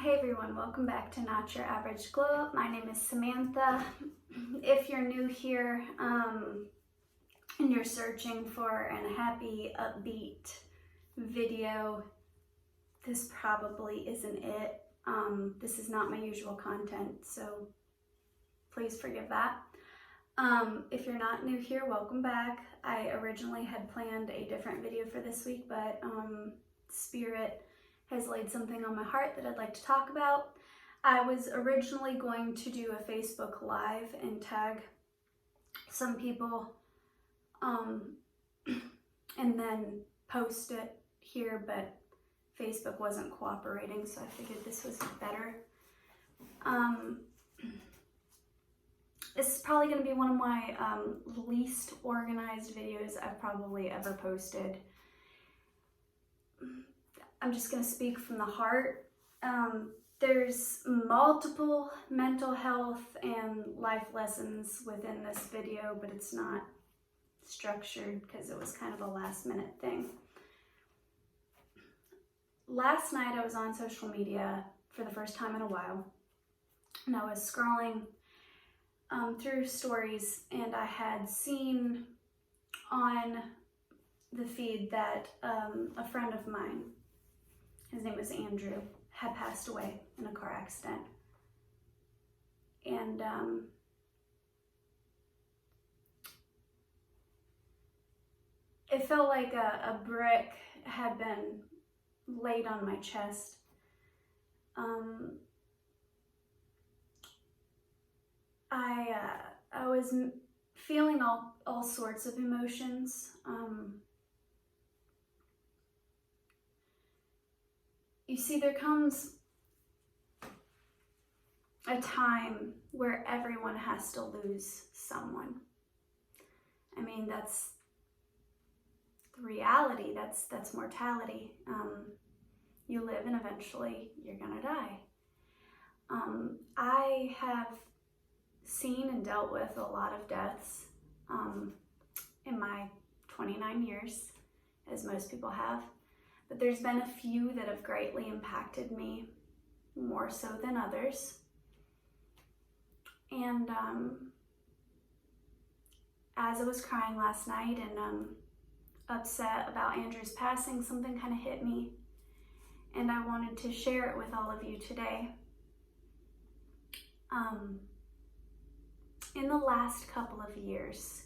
Hey everyone, welcome back to Not Your Average Glow Up. My name is Samantha. If you're new here and you're searching for a happy, upbeat video, this probably isn't it. This is not my usual content, so please forgive that. If you're not new here, welcome back. I originally had planned a different video for this week, but Spirit has laid something on my heart that I'd like to talk about. I was originally going to do a Facebook Live and tag some people and then post it here, but Facebook wasn't cooperating, so I figured this was better. This is probably going to be one of my least organized videos I've probably ever posted. I'm just going to speak from the heart. There's multiple mental health and life lessons within this video, but it's not structured because it was kind of a last minute thing. Last night I was on social media for the first time in a while, and I was scrolling through stories, and I had seen on the feed that a friend of mine, his name was Andrew, had passed away in a car accident. And it felt like a brick had been laid on my chest. I was feeling all sorts of emotions. You see, there comes a time where everyone has to lose someone. I mean, that's the reality. That's mortality. You live and eventually you're gonna die. I have seen and dealt with a lot of deaths in my 29 years, as most people have. But there's been a few that have greatly impacted me, more so than others. And as I was crying last night and upset about Andrew's passing, something kind of hit me. And I wanted to share it with all of you today. In the last couple of years,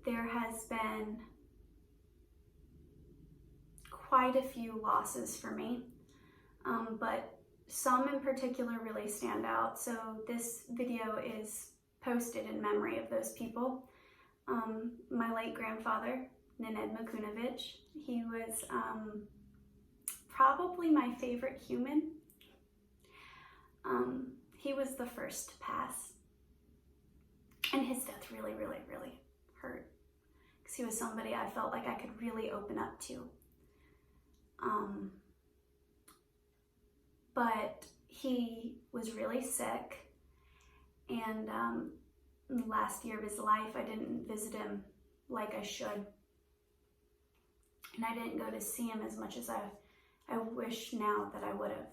there has been quite a few losses for me, but some in particular really stand out. So this video is posted in memory of those people. My late grandfather, Neno, he was probably my favorite human. He was the first to pass, and his death really, really, really hurt, because he was somebody I felt like I could really open up to. But he was really sick, and in the last year of his life, I didn't visit him like I should, and I didn't go to see him as much as I wish now that I would have.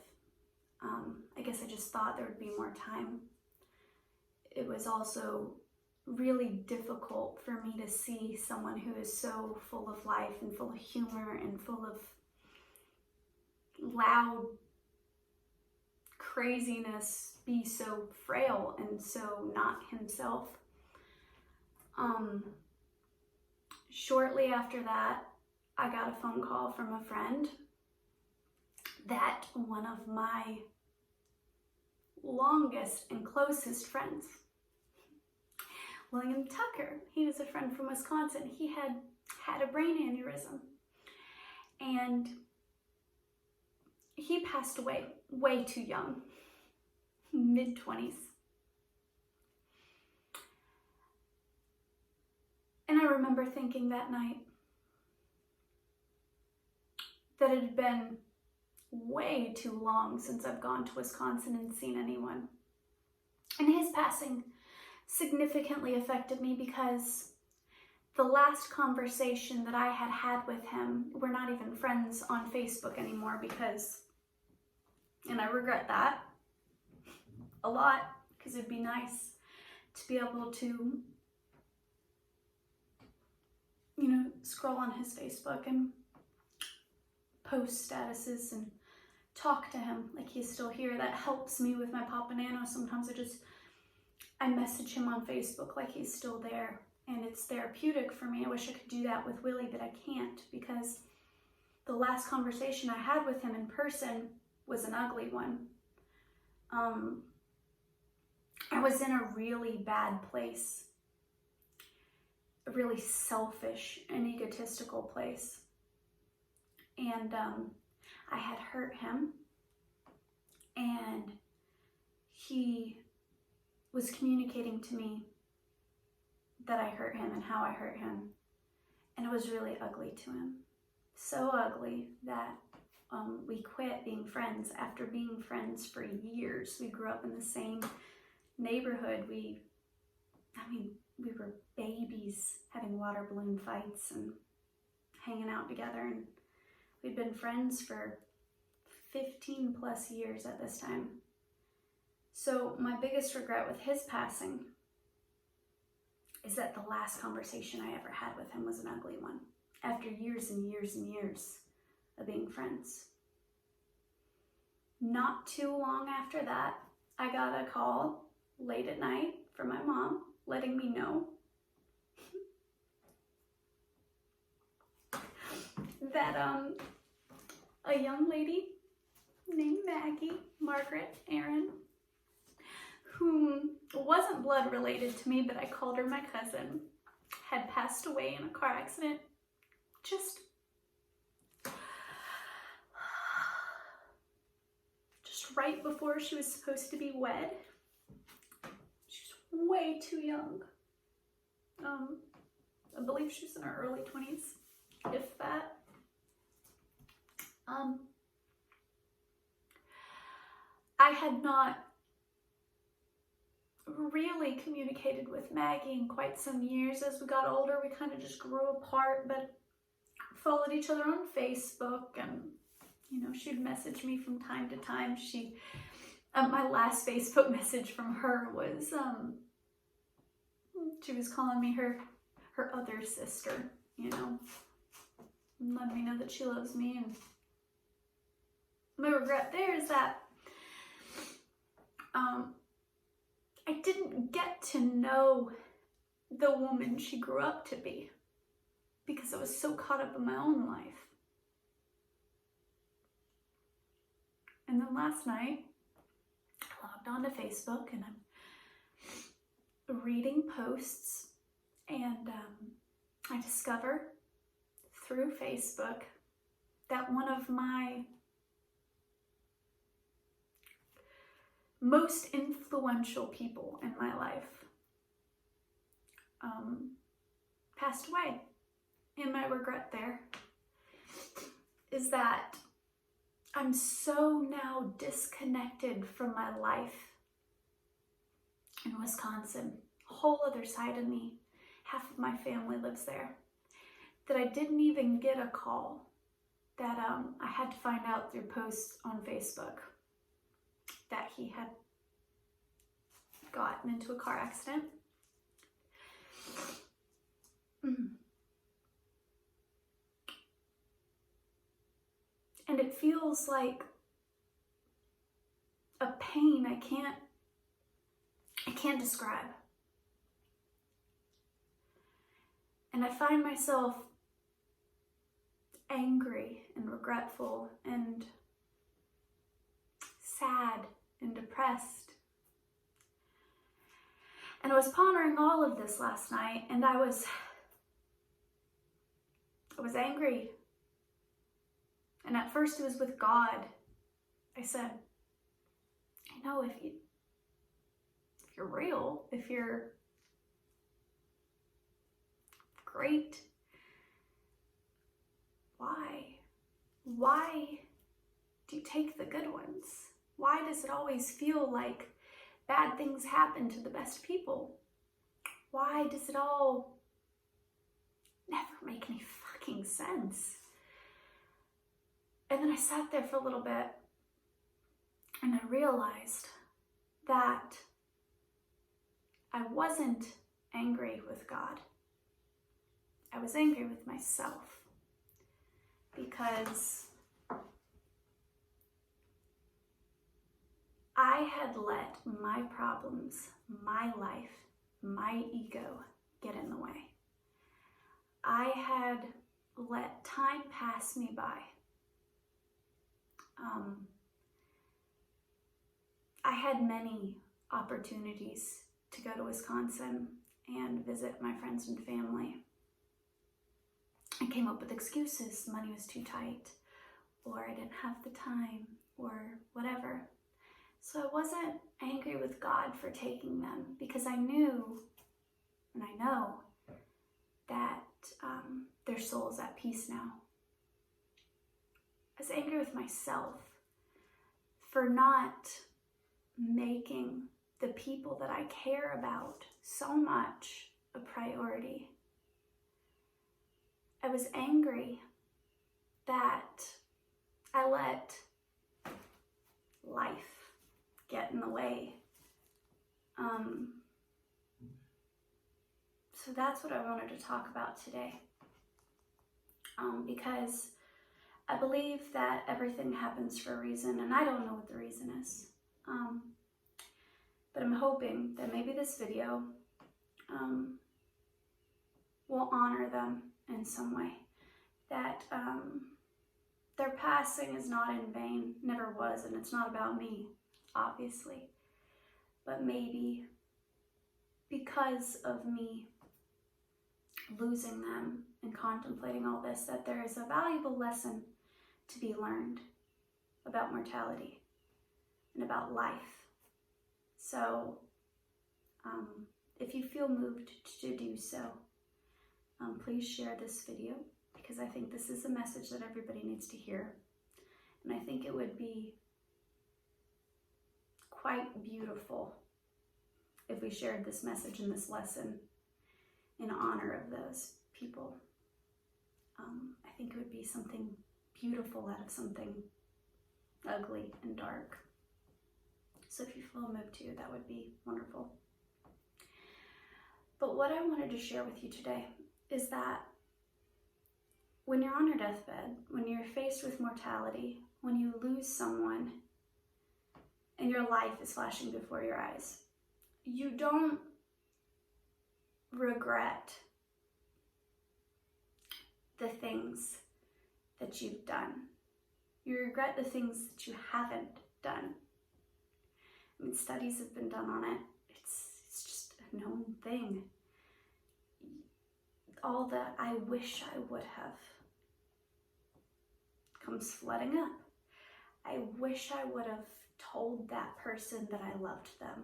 I guess I just thought there would be more time. It was also really difficult for me to see someone who is so full of life and full of humor and full of loud craziness be so frail and so not himself. Shortly after that, I got a phone call from a friend that one of my longest and closest friends, William Tucker, he was a friend from Wisconsin. He had a brain aneurysm, and he passed away way too young, mid-20s. And I remember thinking that night that it had been way too long since I've gone to Wisconsin and seen anyone. And his passing significantly affected me because the last conversation that I had with him, we're not even friends on Facebook anymore because And I regret that a lot, because it'd be nice to be able to, you know, scroll on his Facebook and post statuses and talk to him like he's still here. That helps me with my Papa Nano. Sometimes I message him on Facebook like he's still there, and it's therapeutic for me. I wish I could do that with Willy, but I can't, because the last conversation I had with him in person was an ugly one. I was in a really bad place, a really selfish and egotistical place. And I had hurt him, and he was communicating to me that I hurt him and how I hurt him. And it was really ugly to him. So ugly that we quit being friends after being friends for years. We grew up in the same neighborhood. We were babies having water balloon fights and hanging out together, and we'd been friends for 15 plus years at this time. So my biggest regret with his passing is that the last conversation I ever had with him was an ugly one, after years and years and years of being friends. Not too long after that, I got a call late at night from my mom letting me know that a young lady named Maggie, Margaret Aaron, whom wasn't blood related to me, but I called her my cousin, had passed away in a car accident just right before she was supposed to be wed. She's way too young. I believe she was in her early 20s, if that. I had not really communicated with Maggie in quite some years. As we got older, we kind of just grew apart, but followed each other on Facebook, and you know, she'd message me from time to time. My last Facebook message from her was, she was calling me her other sister, you know, and letting me know that she loves me. And my regret there is that I didn't get to know the woman she grew up to be, because I was so caught up in my own life. And then last night, I logged onto Facebook and I'm reading posts, and I discover through Facebook that one of my most influential people in my life passed away. And my regret there is that I'm so now disconnected from my life in Wisconsin, a whole other side of me. Half of my family lives there, that I didn't even get a call, that I had to find out through posts on Facebook that he had gotten into a car accident. And it feels like a pain I can't describe. And I find myself angry and regretful and sad and depressed. And I was pondering all of this last night, and I was angry. And at first it was with God. I said, I know if you're real, if you're great, why do you take the good ones? Why does it always feel like bad things happen to the best people? Why does it all never make any fucking sense? And then I sat there for a little bit, And I realized that I wasn't angry with God. I was angry with myself because I had let my problems, my life, my ego get in the way. I had let time pass me by. I had many opportunities to go to Wisconsin and visit my friends and family. I came up with excuses. Money was too tight, or I didn't have the time, or whatever. So I wasn't angry with God for taking them because I knew, and I know, that their soul is at peace now. I was angry with myself for not making the people that I care about so much a priority. I was angry that I let life get in the way. So that's what I wanted to talk about today. Because I believe that everything happens for a reason, and I don't know what the reason is. But I'm hoping that maybe this video will honor them in some way. That their passing is not in vain, never was, and it's not about me, obviously. But maybe because of me losing them and contemplating all this, that there is a valuable lesson to be learned about mortality and about life. So if you feel moved to do so, please share this video, because I think this is a message that everybody needs to hear. And I think it would be quite beautiful if we shared this message and this lesson in honor of those people. I think it would be something beautiful out of something ugly and dark. So if you feel moved to, that would be wonderful. But what I wanted to share with you today is that when you're on your deathbed, when you're faced with mortality, when you lose someone and your life is flashing before your eyes, you don't regret the things that you've done. You regret the things that you haven't done. I mean, studies have been done on it. It's just a known thing. All the I wish I would have comes flooding up. I wish I would have told that person that I loved them.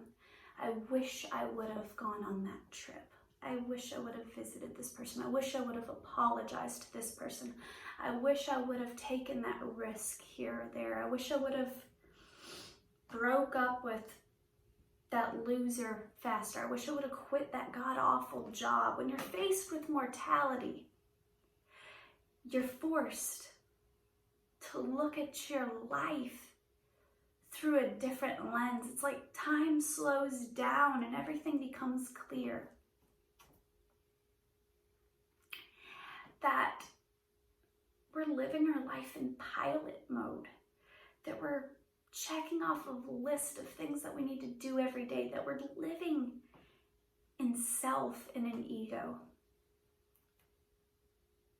I wish I would have gone on that trip. I wish I would have visited this person. I wish I would have apologized to this person. I wish I would have taken that risk here or there. I wish I would have broke up with that loser faster. I wish I would have quit that god-awful job. When you're faced with mortality, you're forced to look at your life through a different lens. It's like time slows down and everything becomes clear. That we're living our life in pilot mode, that we're checking off a list of things that we need to do every day, that we're living in self and in ego.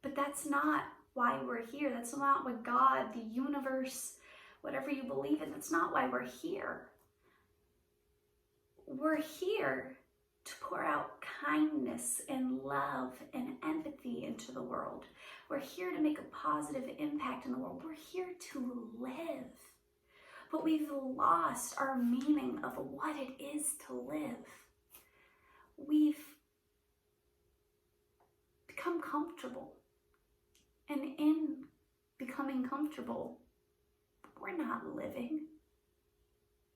But that's not why we're here. That's not what God, the universe, whatever you believe in, that's not why we're here. We're here to pour out kindness and love and empathy into the world. We're here to make a positive impact in the world. We're here to live. But we've lost our meaning of what it is to live. We've become comfortable. And in becoming comfortable, we're not living.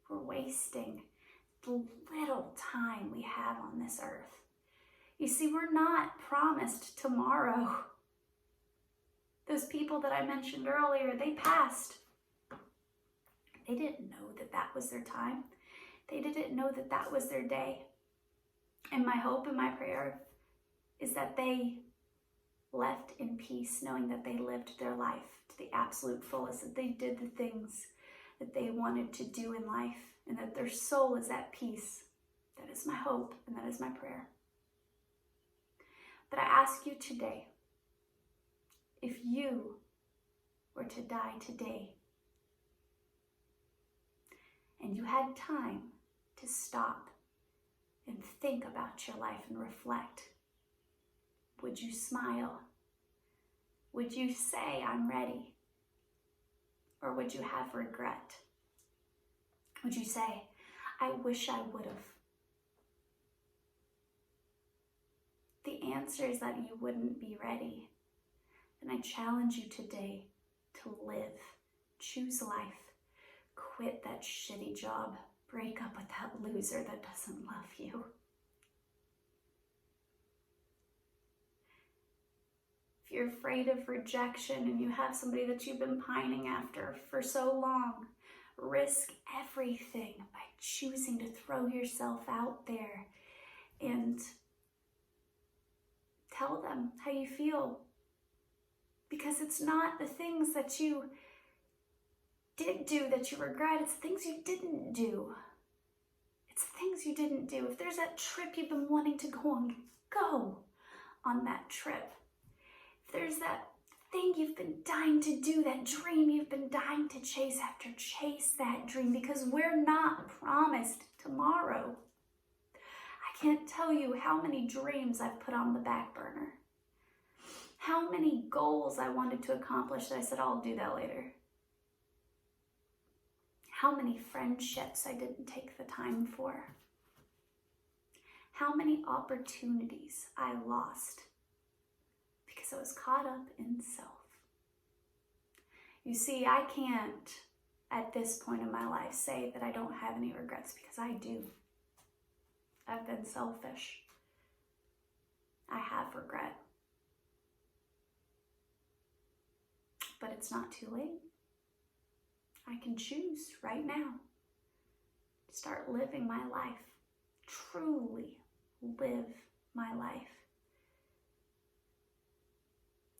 We're wasting the little time we have on this earth. You see, we're not promised tomorrow. Those people that I mentioned earlier, they passed. They didn't know that that was their time. They didn't know that that was their day. And my hope and my prayer is that they left in peace, knowing that they lived their life to the absolute fullest, that they did the things that they wanted to do in life, and that their soul is at peace. That is my hope, and that is my prayer. But I ask you today, if you were to die today, and you had time to stop and think about your life and reflect, would you smile? Would you say, I'm ready? Or would you have regret? Would you say, I wish I would have? The answer is that you wouldn't be ready. And I challenge you today to live, choose life, quit that shitty job, break up with that loser that doesn't love you. If you're afraid of rejection and you have somebody that you've been pining after for so long, risk everything by choosing to throw yourself out there and tell them how you feel. Because it's not the things that you did do that you regret, it's things you didn't do. It's things you didn't do. If there's that trip you've been wanting to go on that trip. If there's that thing you've been dying to do, that dream you've been dying to chase after, chase that dream, because we're not promised tomorrow. I can't tell you how many dreams I've put on the back burner. How many goals I wanted to accomplish that I said, I'll do that later. How many friendships I didn't take the time for. How many opportunities I lost because I was caught up in self. You see, I can't, at this point in my life, say that I don't have any regrets, because I do. I've been selfish. I have regret. But it's not too late. I can choose right now to start living my life, truly live my life.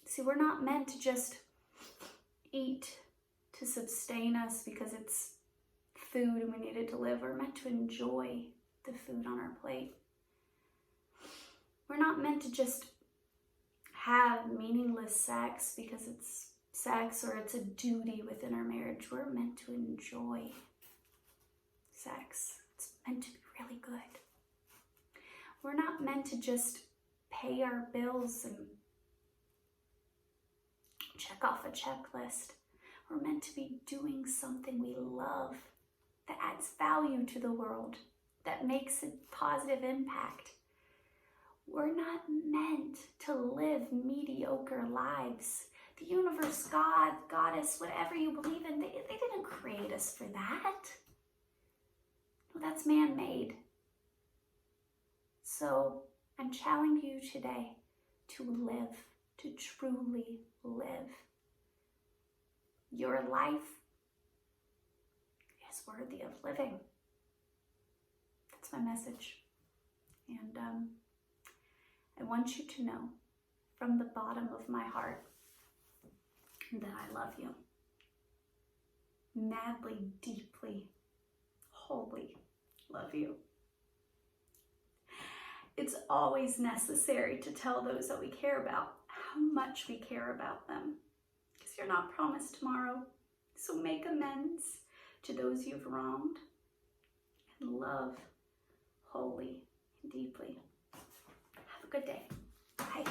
See, we're not meant to just eat to sustain us because it's food and we need it to live. We're meant to enjoy the food on our plate. We're not meant to just have meaningless sex because it's sex or it's a duty within our marriage. We're meant to enjoy sex. It's meant to be really good. We're not meant to just pay our bills and check off a checklist. We're meant to be doing something we love that adds value to the world, that makes a positive impact. We're not meant to live mediocre lives. The universe, God, goddess, whatever you believe in, they didn't create us for that. No, that's man-made. So I'm challenging you today to live, to truly live. Your life is worthy of living. That's my message. And I want you to know from the bottom of my heart that I love you. Madly, deeply, wholly love you. It's always necessary to tell those that we care about how much we care about them, because you're not promised tomorrow. So make amends to those you've wronged and love wholly and deeply. Have a good day. Bye.